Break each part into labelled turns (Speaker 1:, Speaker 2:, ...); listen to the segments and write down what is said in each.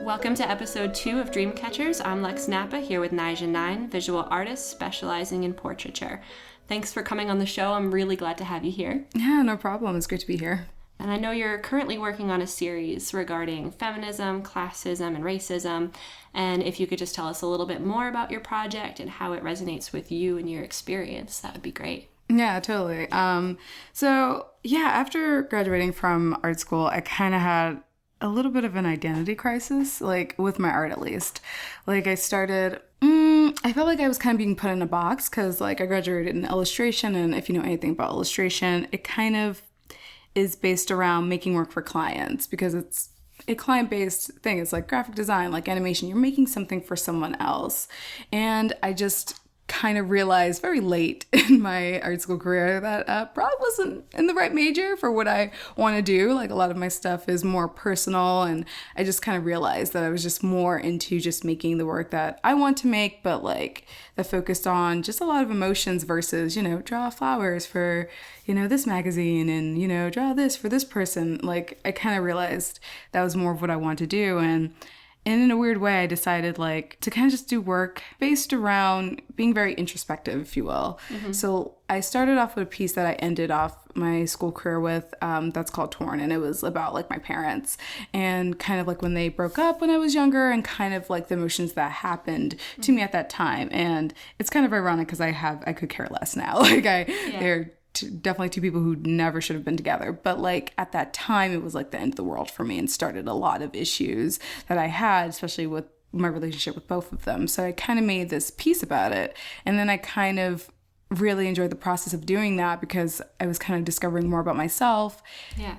Speaker 1: Welcome to episode 2 of Dreamcatchers. I'm Lex Napa here with Naijah 9, visual artist specializing in portraiture. Thanks for coming on the show. I'm really glad to have you here.
Speaker 2: Yeah, no problem. It's great to be here.
Speaker 1: And I know you're currently working on a series regarding feminism, classism, and racism. And if you could just tell us a little bit more about your project and how it resonates with you and your experience, that would be great.
Speaker 2: Yeah, totally. After graduating from art school, I kind of had a little bit of an identity crisis, like with my art at least. Like I felt like I was kind of being put in a box because like I graduated in illustration, and if you know anything about illustration, it kind of is based around making work for clients because it's a client-based thing. It's like graphic design, like animation. You're making something for someone else. And I just kind of realized very late in my art school career that probably wasn't in the right major for what I want to do. Like a lot of my stuff is more personal, and I just kind of realized that I was just more into just making the work that I want to make, but like that focused on just a lot of emotions versus, draw flowers for, this magazine and, draw this for this person. Like I kind of realized that was more of what I wanted to do. And in a weird way, I decided to kind of just do work based around being very introspective, if you will. Mm-hmm. So I started off with a piece that I ended off my school career with that's called Torn. And it was about my parents and kind of when they broke up when I was younger and kind of the emotions that happened to me at that time. And it's kind of ironic because I could care less now. They're definitely two people who never should have been together. But at that time, it was the end of the world for me and started a lot of issues that I had, especially with my relationship with both of them. So I kind of made this piece about it. And then I kind of really enjoyed the process of doing that because I was kind of discovering more about myself,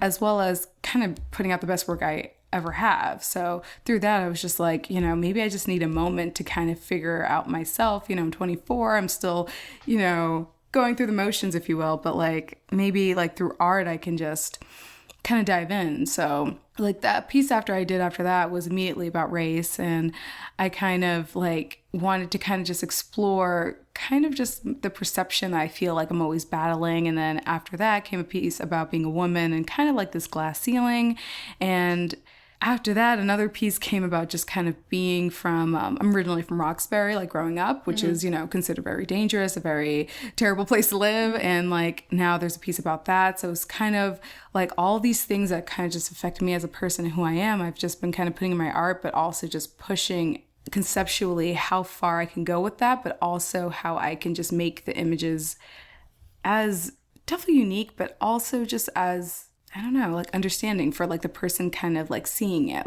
Speaker 2: as well as kind of putting out the best work I ever have. So through that, I was just maybe I just need a moment to kind of figure out myself. I'm 24. I'm still, going through the motions, if you will, but maybe through art, I can just kind of dive in. So that piece after that was immediately about race. And I kind of wanted to kind of just explore kind of just the perception I feel like I'm always battling. And then after that came a piece about being a woman and kind of this glass ceiling. And after that, another piece came about just kind of being from, I'm originally from Roxbury, growing up, which is, considered very dangerous, a very terrible place to live. And now there's a piece about that. So it's kind of all these things that kind of just affect me as a person and who I am. I've just been kind of putting in my art, but also just pushing conceptually how far I can go with that, but also how I can just make the images as definitely unique, but also just as understanding for the person kind of seeing it.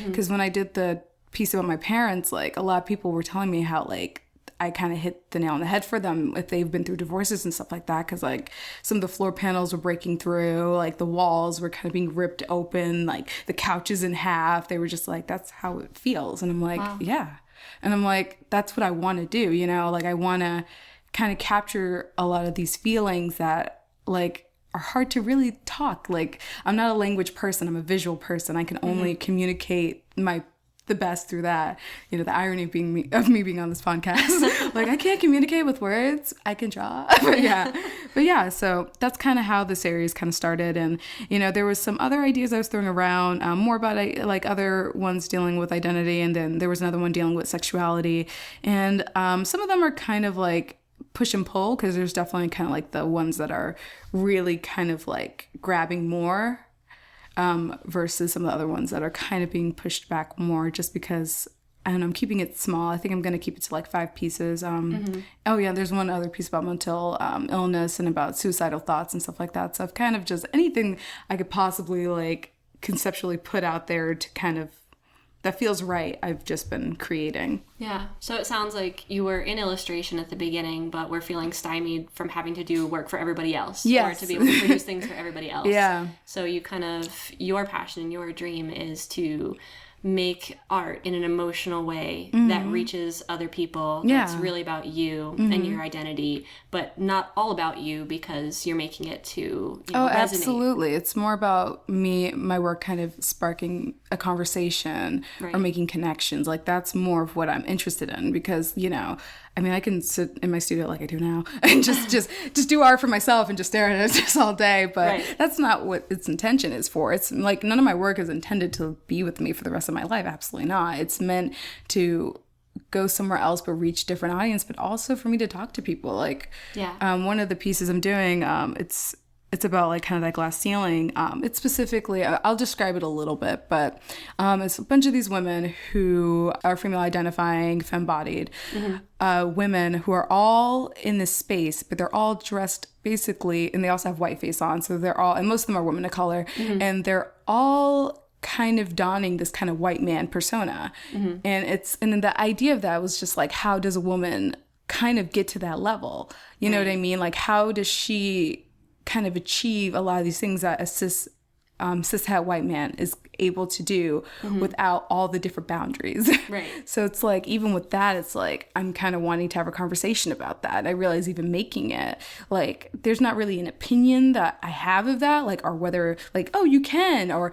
Speaker 2: Because when I did the piece about my parents, a lot of people were telling me how I kind of hit the nail on the head for them if they've been through divorces and stuff like that. Because some of the floor panels were breaking through, the walls were kind of being ripped open, the couches in half. They were just that's how it feels. And I'm wow. Yeah. And I'm that's what I want to do, I want to kind of capture a lot of these feelings that are hard to really talk. I'm not a language person. I'm a visual person. I can only communicate the best through that. The irony of me being on this podcast. I can't communicate with words. I can draw. But yeah. So that's kind of how the series kind of started. And, there was some other ideas I was throwing around, more about other ones dealing with identity. And then there was another one dealing with sexuality. And some of them are kind of push and pull, because there's definitely kind of the ones that are really kind of grabbing more versus some of the other ones that are kind of being pushed back more just because, I don't know, I'm keeping it small. I think I'm going to keep it to 5 pieces. Oh yeah, there's one other piece about mental illness and about suicidal thoughts and stuff like that. So I've kind of just anything I could possibly conceptually put out there to kind of that feels right, I've just been creating.
Speaker 1: Yeah. So it sounds like you were in illustration at the beginning, but were feeling stymied from having to do work for everybody else.
Speaker 2: Yes.
Speaker 1: Or to be able to produce things for everybody else.
Speaker 2: Yeah.
Speaker 1: So you kind of, your passion and your dream is to make art in an emotional way that reaches other people. That's really about you and your identity, but not all about you because you're making it to resonate.
Speaker 2: Absolutely. It's more about me, my work kind of sparking a conversation or making connections. That's more of what I'm interested in because, I mean, I can sit in my studio like I do now and just do art for myself and just stare at it just all day. But that's not what its intention is for. It's like none of my work is intended to be with me for the rest of my life. Absolutely not. It's meant to go somewhere else but reach different audience, but also for me to talk to people. Like one of the pieces I'm doing, it's about like kind of that glass ceiling. It's specifically, I'll describe it a little bit, but it's a bunch of these women who are female identifying, femme-bodied women who are all in this space, but they're all dressed basically, and they also have white face on. So they're all, and most of them are women of color, and they're all kind of donning this kind of white man persona. And then the idea of that was just like, how does a woman kind of get to that level? You know what I mean? Like, how does she kind of achieve a lot of these things that a cishet white man is able to do without all the different boundaries. So it's like, even with that, it's like, I'm kind of wanting to have a conversation about that. I realize even making it, like, there's not really an opinion that I have of that, like, or whether, like, oh, you can, or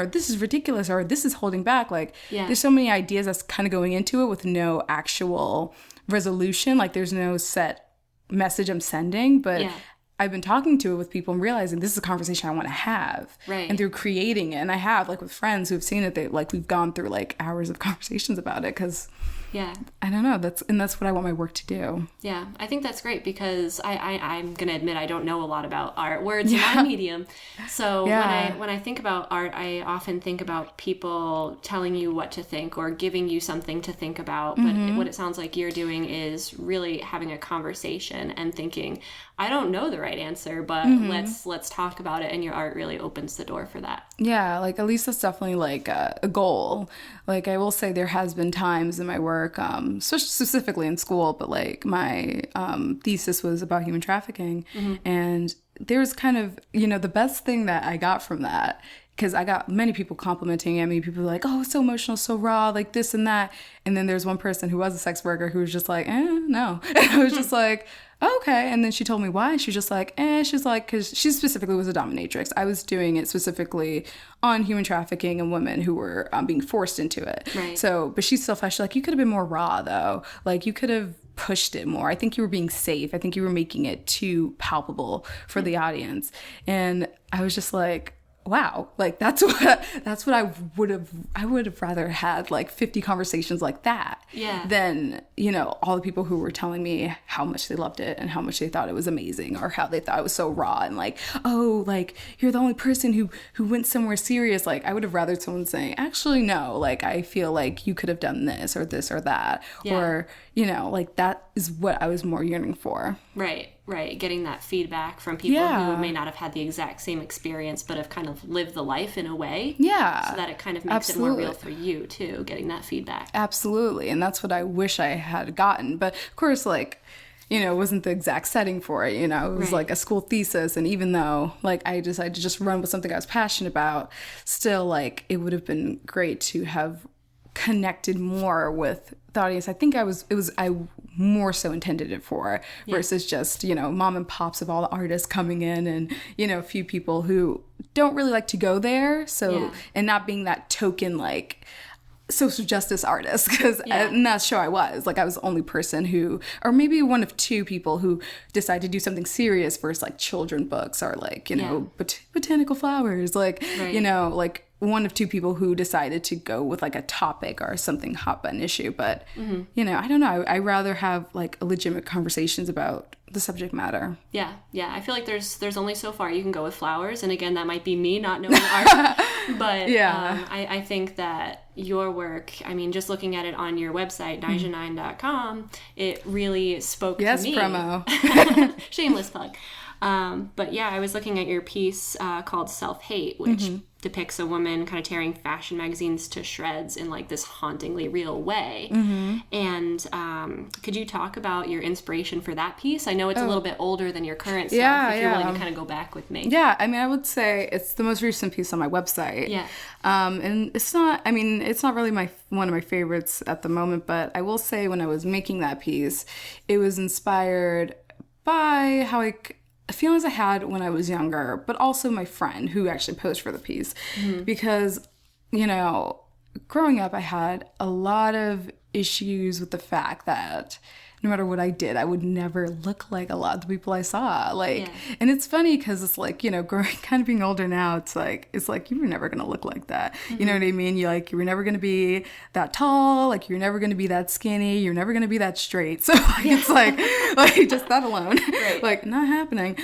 Speaker 2: this is ridiculous, or this is holding back. Like, there's so many ideas that's kind of going into it with no actual resolution. Like, there's no set message I'm sending, but I've been talking to it with people and realizing this is a conversation I want to have. And through creating it, and I have, like, with friends who've seen it, they, like, we've gone through like hours of conversations about it, because I don't know, that's what I want my work to do.
Speaker 1: I think that's great, because I'm gonna admit I don't know a lot about art. Words are my medium, so when I think about art, I often think about people telling you what to think or giving you something to think about. But what it sounds like you're doing is really having a conversation and thinking, I don't know the right answer, but let's talk about it, and your art really opens the door for that.
Speaker 2: Like, at least that's definitely like a goal. Like, I will say there has been times in my work, specifically in school, but like my thesis was about human trafficking, and there's kind of, the best thing that I got from that, because I got many people complimenting at me. People were like, oh, it's so emotional, so raw, like this and that. And then there's one person who was a sex worker who was just like, no. And I was just like, okay. And then she told me why. She was just like, she's like, because she specifically was a dominatrix. I was doing it specifically on human trafficking and women who were being forced into it. So, but she still felt, she's like, you could have been more raw though. Like, you could have pushed it more. I think you were being safe. I think you were making it too palpable for the audience. And I was just like, wow, like that's what I would have rather had, like 50 conversations like that than, all the people who were telling me how much they loved it and how much they thought it was amazing, or how they thought it was so raw, and like, oh, like, you're the only person who went somewhere serious. Like, I would have rather someone saying, actually, no, like, I feel like you could have done this or that, or, like, that is what I was more yearning for.
Speaker 1: Right. Getting that feedback from people who may not have had the exact same experience, but have kind of lived the life in a way. So that it kind of makes it more real for you, too, getting that feedback.
Speaker 2: Absolutely. And that's what I wish I had gotten. But, of course, like, it wasn't the exact setting for it. It was like a school thesis. And even though, like, I decided to just run with something I was passionate about, still, like, it would have been great to have connected more with the audience. I think I more so intended it for, versus just, mom and pops of all the artists coming in, and, a few people who don't really like to go there. So, and not being that token, like, social justice artist, because in that show I was the only person who, or maybe one of two people who decided to do something serious versus like children books, or like, botanical flowers, like, like one of two people who decided to go with like a topic or something hot button issue. But, I don't know. I rather have like legitimate conversations about the subject matter. Yeah.
Speaker 1: I feel like there's only so far you can go with flowers. And again, that might be me not knowing art. But I think that your work, I mean, just looking at it on your website, naijah9.com, it really spoke to me.
Speaker 2: Yes, promo.
Speaker 1: Shameless plug. But yeah, I was looking at your piece called Self-Hate, which depicts a woman kind of tearing fashion magazines to shreds in like this hauntingly real way. And could you talk about your inspiration for that piece? I know it's a little bit older than your current stuff, if you're willing to kind of go back with me.
Speaker 2: Yeah, I mean, I would say it's the most recent piece on my website. And it's not really one of my favorites at the moment, but I will say when I was making that piece, it was inspired by how feelings I had when I was younger, but also my friend who actually posed for the piece. Because, growing up, I had a lot of issues with the fact that no matter what I did, I would never look like a lot of the people I saw. Like, and it's funny because it's like, you know, kind of being older now, it's like you were never going to look like that. You know what I mean? You were never going to be that tall. Like, you're never going to be that skinny. You're never going to be that straight. So like, it's like just that alone, like, not happening.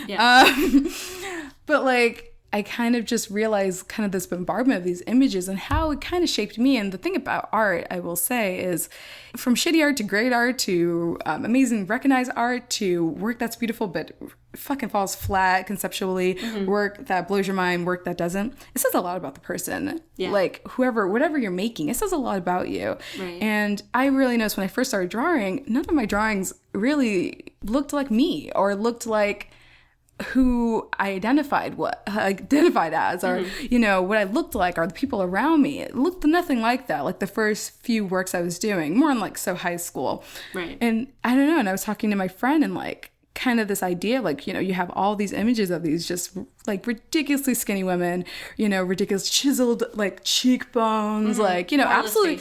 Speaker 2: But like, I kind of just realized kind of this bombardment of these images and how it kind of shaped me. And the thing about art, I will say, is from shitty art to great art to amazing recognized art to work that's beautiful but fucking falls flat conceptually, work that blows your mind, work that doesn't. It says a lot about the person. Like, whatever you're making, it says a lot about you. And I really noticed when I first started drawing, none of my drawings really looked like me or looked like who I identified as, or you know, what I looked like, or the people around me. It looked nothing like that. Like the first few works I was doing, more in like high school, and I don't know. And I was talking to my friend, and like kind of this idea, like, you know, you have all these images of these just like ridiculously skinny women, you know, ridiculous chiseled like cheekbones, like, you know, absolutely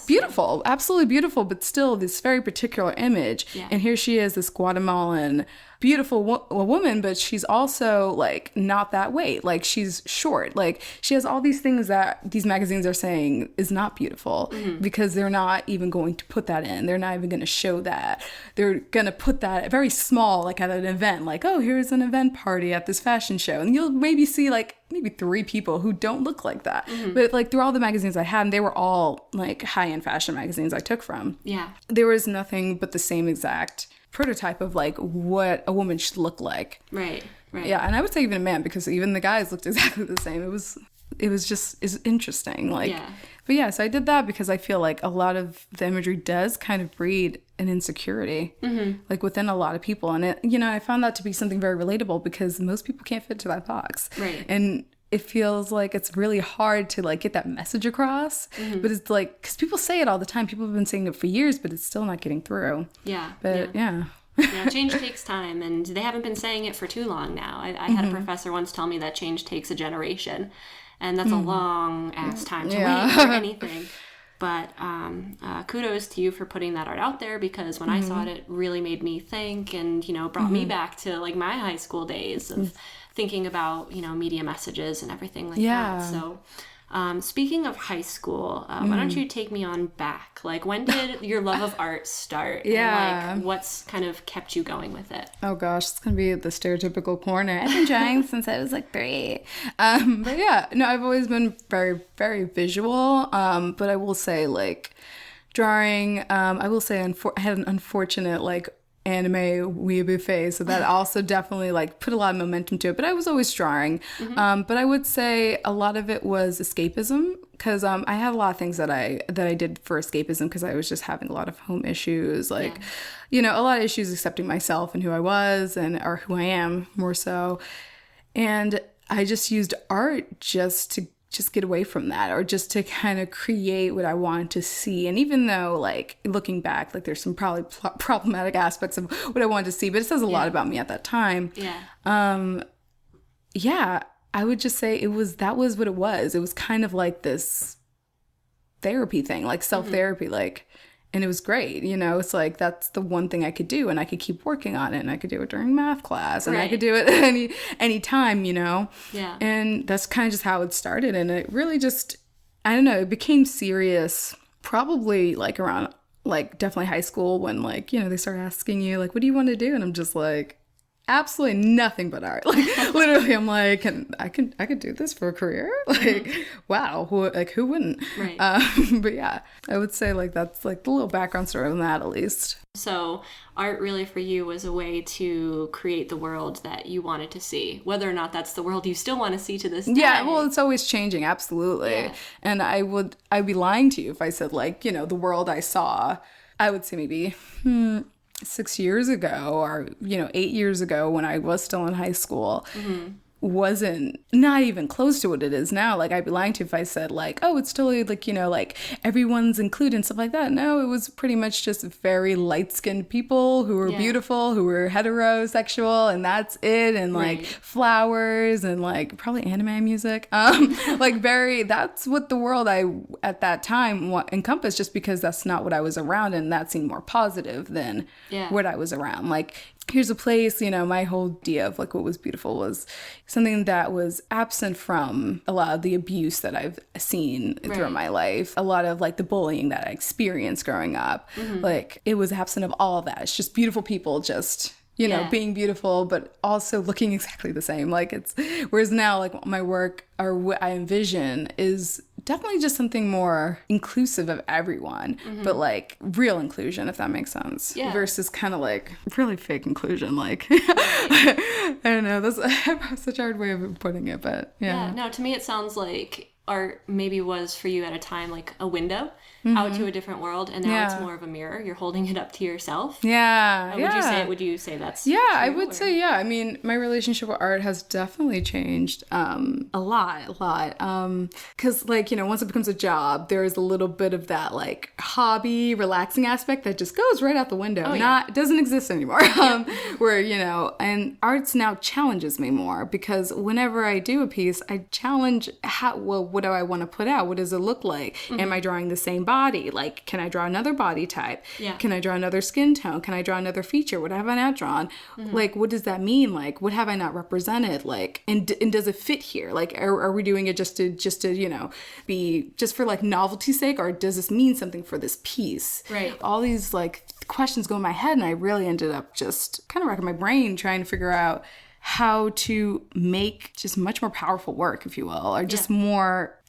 Speaker 2: beautiful, absolutely beautiful, but still this very particular image. And here she is, this Guatemalan beautiful woman, but she's also like not that weight, like she's short, like she has all these things that these magazines are saying is not beautiful, because they're not even going to put that in, they're not even going to show that, they're going to put that very small, like at an event, like, oh, here's an event party at this fashion show, and you'll maybe see like maybe 3 people who don't look like that. But like through all the magazines I had, and they were all like high-end fashion magazines I took from, there was nothing but the same exact prototype of like what a woman should look like. Right. Yeah, and I would say even a man, because even the guys looked exactly the same. It was just is interesting. Like, but yeah, so I did that because I feel like a lot of the imagery does kind of breed an insecurity, like within a lot of people, and it, you know, I found that to be something very relatable because most people can't fit to that box, and it feels like it's really hard to like get that message across, but it's like, because people say it all the time, people have been saying it for years, but it's still not getting through. Change takes time, and they haven't been saying it for too long now. I had a professor once tell me that change takes a generation, and that's a long ass time to wait for anything. But kudos to you for putting that art out there, because when I saw it, it really made me think, and, you know, brought me back to like my high school days of thinking about, you know, media messages and everything like that. So speaking of high school, why don't you take me on back? Like, when did your love of art start? And like, what's kind of kept you going with it? Oh gosh, it's gonna be the stereotypical corner. I've been drawing since I was like 3. But yeah, no, I've always been very, very visual. But I will say, like, drawing, I will say I had an unfortunate like anime weeaboo phase, so that also definitely like put a lot of momentum to it, but I was always drawing. But I would say a lot of it was escapism, because I had a lot of things that I did for escapism, because I was just having a lot of home issues, like you know, a lot of issues accepting myself and who I was, and or who I am more so, and I just used art just to get away from that, or just to kind of create what I wanted to see. And even though, like, looking back, like, there's some probably problematic aspects of what I wanted to see, but it says a lot about me at that time. I would just say that was what it was. It was kind of like this therapy thing, like self-therapy, like, and it was great, you know. It's like, that's the one thing I could do, and I could keep working on it, and I could do it during math class, and I could do it any time, you know. And that's kind of just how it started, and it really just, I don't know, it became serious probably like around, like, definitely high school, when, like, you know, they start asking you, like, what do you want to do? And I'm just like, absolutely nothing but art. Like, literally, I'm like, I could do this for a career. Like, wow, who wouldn't? But yeah, I would say, like, that's like the little background story on that, at least. So art really for you was a way to create the world that you wanted to see, whether or not that's the world you still want to see to this day. Yeah, well, it's always changing, absolutely. And I'd be lying to you if I said, like, you know, the world I saw, I would say maybe 6 years ago, or, you know, 8 years ago, when I was still in high school, wasn't not even close to what it is now. Like, I'd be lying to you if I said like, oh, it's totally like, you know, like everyone's included and stuff like that. No, it was pretty much just very light-skinned people who were beautiful, who were heterosexual, and that's it. And like flowers and like probably anime music. Like that's what the world I at that time encompassed, just because that's not what I was around, and that seemed more positive than what I was around. Like, here's a place, you know, my whole idea of like what was beautiful was something that was absent from a lot of the abuse that I've seen throughout my life, a lot of like the bullying that I experienced growing up. Like, it was absent of all of that. It's just beautiful people just, you know, being beautiful, but also looking exactly the same. Like, whereas now, like, my work or what I envision is definitely just something more inclusive of everyone, but like real inclusion, if that makes sense, versus kind of like really fake inclusion. Like, I don't know, that's such a hard way of putting it, but
Speaker 1: no, to me it sounds like art maybe was for you at a time like a window out to a different world, and now it's more of a mirror. You're holding it up to yourself. Would you say that's true,
Speaker 2: I would say I mean, my relationship with art has definitely changed a lot because like, you know, once it becomes a job, there's a little bit of that like hobby relaxing aspect that just goes right out the window. It doesn't exist anymore. Where, you know, and arts now challenges me more, because whenever I do a piece, I challenge what do I want to put out? What does it look like? Am I drawing the same body? Like, can I draw another body type? Can I draw another skin tone? Can I draw another feature? What have I not drawn? Like, what does that mean? Like, what have I not represented? Like, and does it fit here? Like, are we doing it just to, you know, be just for like novelty's sake, or does this mean something for this piece?
Speaker 1: Right.
Speaker 2: All these like questions go in my head, and I really ended up just kind of racking my brain trying to figure out how to make just much more powerful work, if you will, or just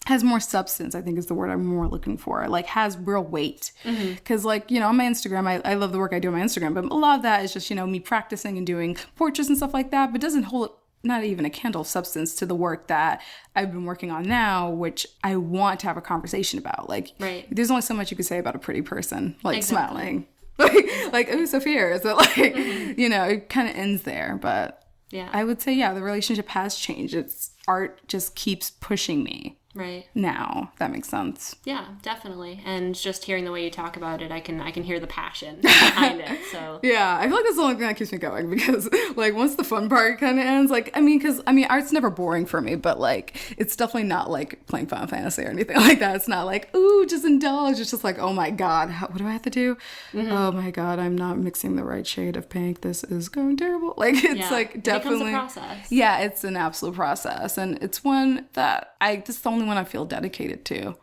Speaker 2: has more substance, I think is the word I'm more looking for, like has real weight. Because like, you know, on my Instagram, I love the work I do on my Instagram, but a lot of that is just, you know, me practicing and doing portraits and stuff like that, but doesn't hold not even a candle of substance to the work that I've been working on now, which I want to have a conversation about. Like, there's only so much you can say about a pretty person, like smiling. Like, oh, Sophia, so like, you know, it kind of ends there, but I would say, the relationship has changed. It's art just keeps pushing me.
Speaker 1: Right.
Speaker 2: Now, if that makes sense.
Speaker 1: Yeah, definitely. And just hearing the way you talk about it, I can hear the passion behind it. So
Speaker 2: I feel like that's the only thing that keeps me going, because like once the fun part kind of ends, like I mean, art's never boring for me, but like it's definitely not like playing Final Fantasy or anything like that. It's not like, ooh, just indulge. It's just like, oh my god, what do I have to do? Oh my god, I'm not mixing the right shade of pink. This is going terrible. Like it's like definitely
Speaker 1: it becomes a process.
Speaker 2: Yeah, it's an absolute process, and it's one that this is the only one I feel dedicated to.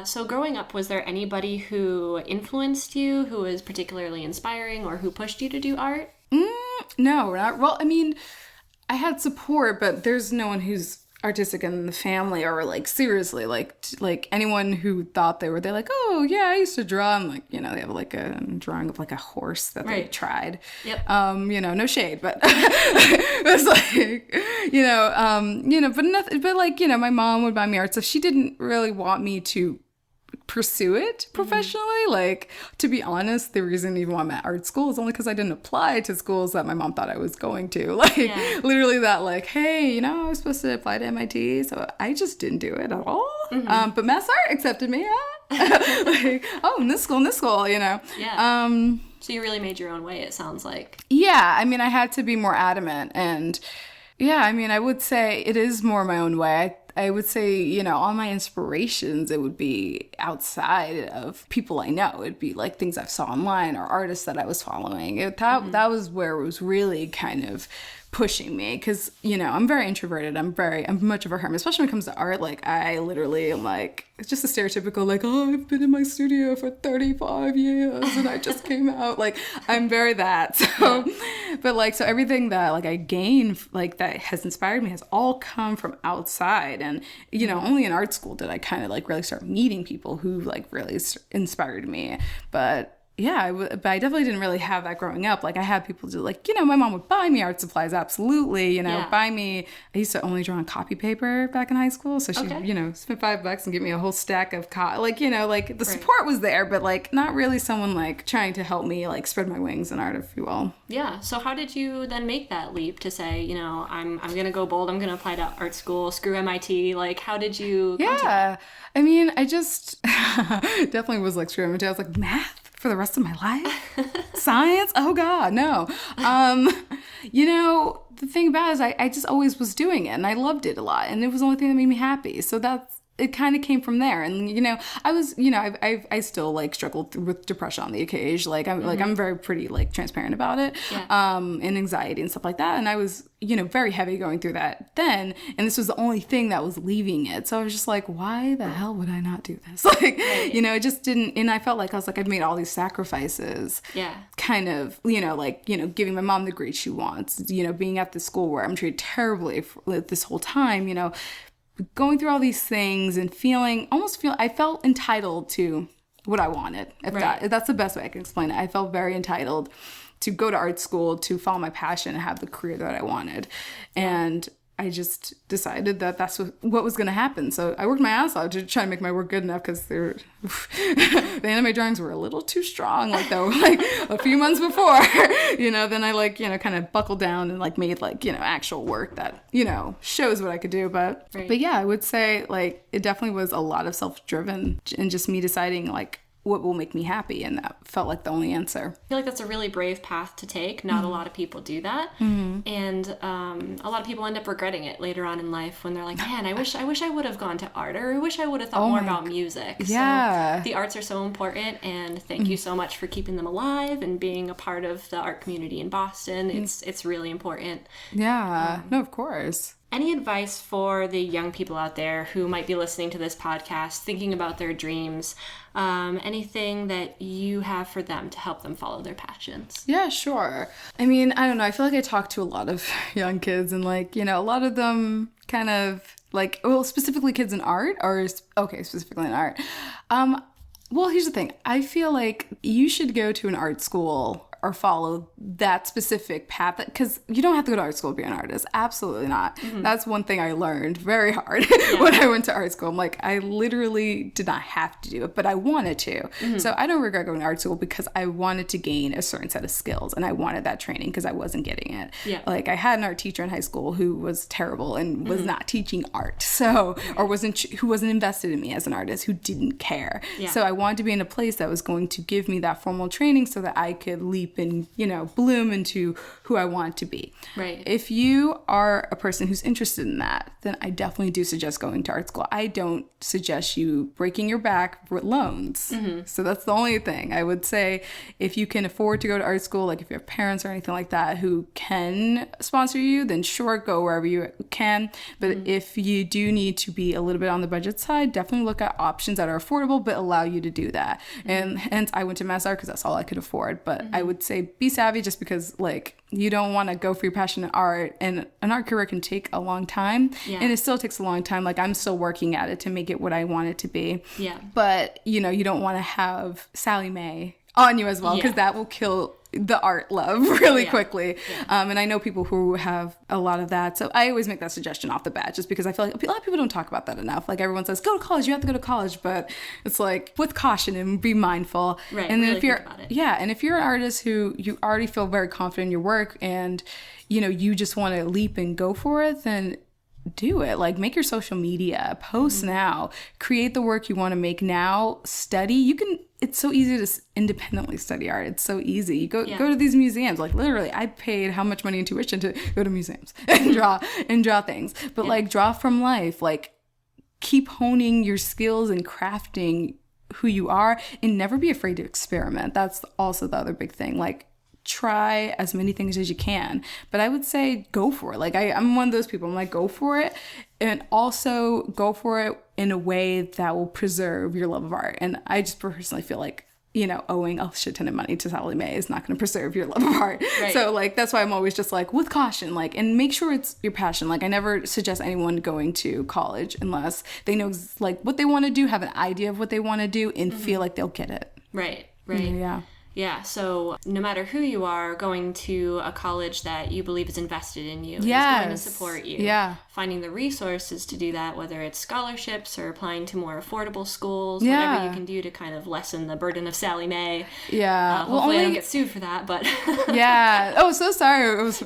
Speaker 1: So growing up, was there anybody who influenced you, who was particularly inspiring, or who pushed you to do art?
Speaker 2: No, not well. I mean, I had support, but there's no one who's artistic in the family, or like seriously, like anyone who thought they're like, oh yeah, I used to draw, and like, you know, they have like a drawing of like a horse that they tried. You know, no shade, but it's like, you know, but nothing, but like, you know, my mom would buy me art, so she didn't really want me to pursue it professionally. Like, to be honest, the reason even why I'm at art school is only because I didn't apply to schools that my mom thought I was going to. Like, literally that, like, hey, you know, I was supposed to apply to MIT, so I just didn't do it at all. But Mass Art accepted me. Like, oh, in this school, you know.
Speaker 1: So you really made your own way, it sounds like.
Speaker 2: I mean, I had to be more adamant, and I mean, I would say it is more my own way. I would say, you know, all my inspirations, it would be outside of people I know. It'd be like things I saw online or artists that I was following. That was where it was really kind of pushing me, because, you know, I'm very introverted. I'm much of a hermit, especially when it comes to art. Like, I literally am like, it's just a stereotypical, like, oh, I've been in my studio for 35 years and I just came out. Like, I'm very that. So, but like, so everything that like I gain, like that has inspired me, has all come from outside. And, you know, only in art school did I kind of like really start meeting people who like really inspired me. But yeah, but I definitely didn't really have that growing up. Like, I had people do, like, my mom would buy me art supplies, absolutely, buy me. I used to only draw on copy paper back in high school, so she, spent $5 and give me a whole stack of the support was there, but, like, not really someone, like, trying to help me, like, spread my wings in art, if you will.
Speaker 1: Yeah, so how did you then make that leap to say, I'm gonna go bold, I'm gonna apply to art school, screw MIT, like, how did you come to that?
Speaker 2: I mean, I just definitely was, like, screw MIT. I was like, math? For the rest of my life? Science? Oh God, no. The thing about it is I just always was doing it and I loved it a lot and it was the only thing that made me happy. So it kind of came from there. And, I was, I still like struggled with depression on the occasion. Like I'm very pretty like transparent about it. Yeah. And anxiety and stuff like that. And I was, very heavy going through that then. And this was the only thing that was leaving it. So I was just like, why the hell would I not do this? Like, right. It just didn't, and I felt like I was like, I've made all these sacrifices. Yeah. Kind of, giving my mom the grade she wants, being at the school where I'm treated terribly for this whole time, going through all these things and I felt entitled to what I wanted. That's the best way I can explain it. I felt very entitled to go to art school, to follow my passion and have the career that I wanted. And I just decided that that's what was going to happen. So I worked my ass off to try to make my work good enough because the anime drawings were a little too strong, like a few months before, then I kind of buckled down and like made actual work that, shows what I could do. But yeah, I would say like it definitely was a lot of self-driven and just me deciding like what will make me happy, and that felt like the only answer.
Speaker 1: I feel like that's a really brave path to take. Not a lot of people do that. Mm-hmm. And a lot of people end up regretting it later on in life when they're like, man, I wish I would have gone to art, or I wish I would have thought more about music. Yeah. So the arts are so important, and thank you so much for keeping them alive and being a part of the art community in Boston. It's really important.
Speaker 2: Yeah. No, of course.
Speaker 1: Any advice for the young people out there who might be listening to this podcast, thinking about their dreams? Anything that you have for them to help them follow their passions?
Speaker 2: Yeah, sure. I mean, I don't know. I feel like I talk to a lot of young kids and a lot of them kind of specifically kids in art specifically in art. Well, here's the thing. I feel like you should go to an art school or follow that specific path, because you don't have to go to art school to be an artist. Absolutely not. Mm-hmm. That's one thing I learned very hard when I went to art school. I'm like, I literally did not have to do it, but I wanted to. Mm-hmm. So I don't regret going to art school because I wanted to gain a certain set of skills and I wanted that training because I wasn't getting it. Yeah. Like I had an art teacher in high school who was terrible and was not teaching art. So, who wasn't invested in me as an artist, who didn't care. Yeah. So I wanted to be in a place that was going to give me that formal training so that I could leap and, bloom into who I want to be. Right. If you are a person who's interested in that, then I definitely do suggest going to art school. I don't suggest you breaking your back for loans. Mm-hmm. So that's the only thing. I would say if you can afford to go to art school, like if you have parents or anything like that who can sponsor you, then sure, go wherever you can. But if you do need to be a little bit on the budget side, definitely look at options that are affordable but allow you to do that. Mm-hmm. And hence I went to Mass Art because that's all I could afford. But I would say be savvy, just because you don't want to go for your passion in art, and an art career can take a long time. Yeah. And it still takes a long time. Like I'm still working at it to make it what I want it to be. Yeah. But you don't want to have Sally Mae on you as well, because that will kill the art love really quickly. Yeah. And I know people who have a lot of that. So I always make that suggestion off the bat, just because I feel like a lot of people don't talk about that enough. Like everyone says, go to college, you have to go to college. But it's like with caution and be mindful. Right. And really if you're, and if you're an artist who you already feel very confident in your work and, you just want to leap and go for it, then do it. Like make your social media, post now, create the work you want to make now, study. It's so easy to independently study art. It's so easy. You go to these museums. Like literally, I paid how much money in tuition to go to museums and draw things. But like draw from life. Like keep honing your skills and crafting who you are, and never be afraid to experiment. That's also the other big thing. Like try as many things as you can, but I would say go for it. Like I'm one of those people. I'm like, go for it, and also go for it in a way that will preserve your love of art. And I just personally feel like owing a shit ton of money to Sally Mae is not going to preserve your love of art. Right. So like that's why I'm always just like with caution, like, and make sure it's your passion. Like I never suggest anyone going to college unless they know like what they want to do, have an idea of what they want to do, and feel like they'll get it.
Speaker 1: Right. Yeah. Yeah, so no matter who you are, going to a college that you believe is invested in you is going to support you.
Speaker 2: Yeah.
Speaker 1: Finding the resources to do that, whether it's scholarships or applying to more affordable schools, whatever you can do to kind of lessen the burden of Sallie Mae.
Speaker 2: Yeah.
Speaker 1: Hopefully I don't get sued for that, but...
Speaker 2: Yeah. Oh, so sorry. It was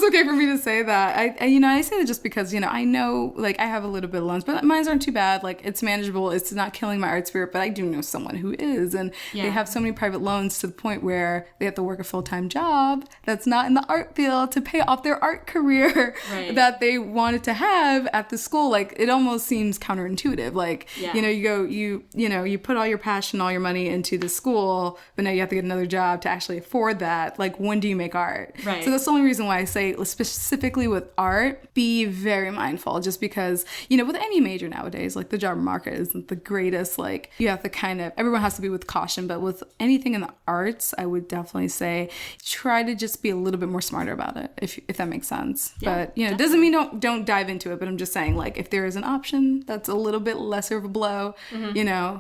Speaker 2: okay for me to say that. I say that just because, I know, like, I have a little bit of loans, but mine aren't too bad. Like, it's manageable. It's not killing my art spirit, but I do know someone who is, and they have so many private loans to the point where they have to work a full-time job that's not in the art field to pay off their art career that they wanted to have at the school. Like, it almost seems counterintuitive. Like, you put all your passion, all your money into the school, but now you have to get another job to actually afford that. Like, when do you make art?
Speaker 1: Right.
Speaker 2: So that's the only reason why I say, specifically with art, be very mindful, just because, with any major nowadays, like, the job market isn't the greatest. Like, you have to everyone has to be with caution, but with anything in the arts, I would definitely say try to just be a little bit more smarter about it, if that makes sense. Yeah, but it doesn't mean don't dive into it, but I'm just saying, like, if there is an option that's a little bit lesser of a blow,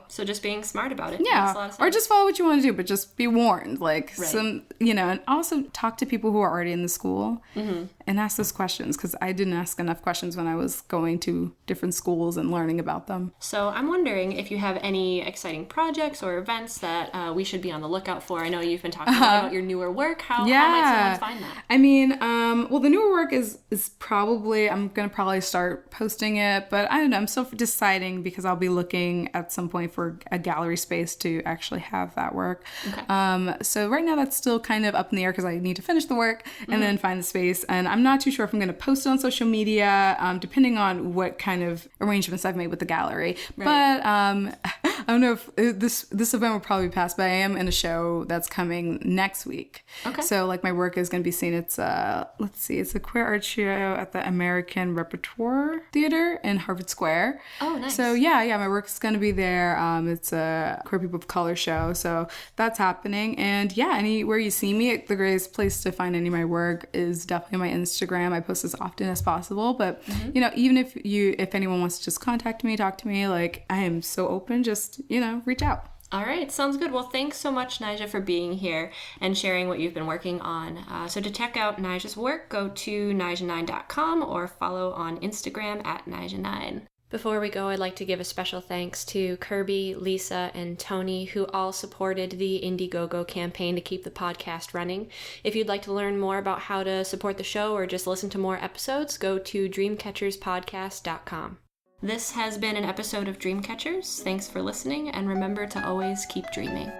Speaker 1: so just being smart about it.
Speaker 2: Yeah.
Speaker 1: Makes a lot of sense.
Speaker 2: Or just follow what you want to do, but just be warned, like, some, and also talk to people who are already in the school and ask those questions, because I didn't ask enough questions when I was going to different schools and learning about them.
Speaker 1: So I'm wondering if you have any exciting projects or events that we should be on the lookout for. I know you've been talking about your newer work. How might someone find that?
Speaker 2: I mean, well, the newer work is probably, I'm going to probably start posting it, but I don't know. I'm still deciding, because I'll be looking at some point for a gallery space to actually have that work. Okay. So right now that's still kind of up in the air, because I need to finish the work and then find the space. And I'm not too sure if I'm going to post it on social media, depending on what kind of arrangements I've made with the gallery. Right. But I don't know if this event will probably pass, but I am in a show that's coming next week. Okay. So, like, my work is going to be seen. It's it's a queer art show at the American Repertoire Theater in Harvard Square. Oh, nice. So yeah, my work is going to be there. It's a queer people of color show, so that's happening. And yeah, anywhere you see me, the greatest place to find any of my work is definitely my Instagram. I post as often as possible, but even if anyone wants to just contact me, talk to me, like, I am so open. Just reach out.
Speaker 1: All right, sounds good. Well, thanks so much, Naijah, for being here and sharing what you've been working on. So to check out Naijah's work, go to naijah9.com or follow on Instagram at naijah9. Before we go, I'd like to give a special thanks to Kirby, Lisa, and Tony, who all supported the Indiegogo campaign to keep the podcast running. If you'd like to learn more about how to support the show or just listen to more episodes, go to dreamcatcherspodcast.com. This has been an episode of Dreamcatchers. Thanks for listening, and remember to always keep dreaming.